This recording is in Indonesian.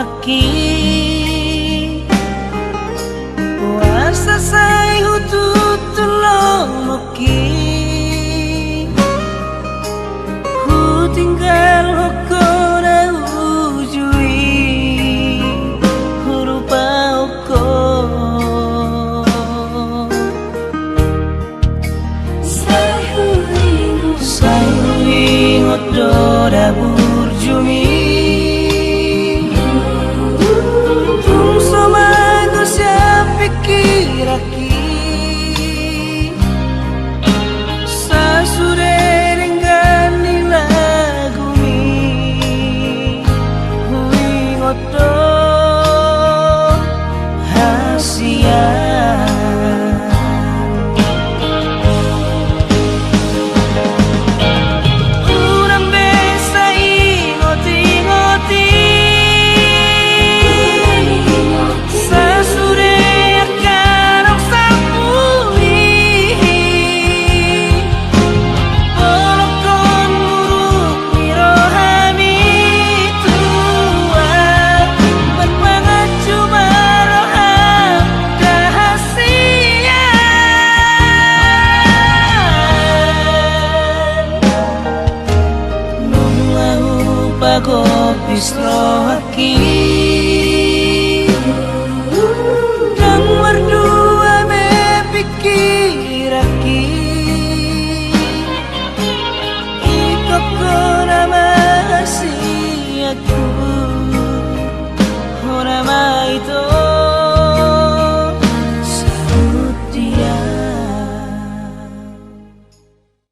aqui. Puasa sai hutut tulong moki. Ku tinggal hokona ujui hurupa hoko. Sai huingot doda burjumi. Kopis roh aqui dan berdua me pikir aqui ikut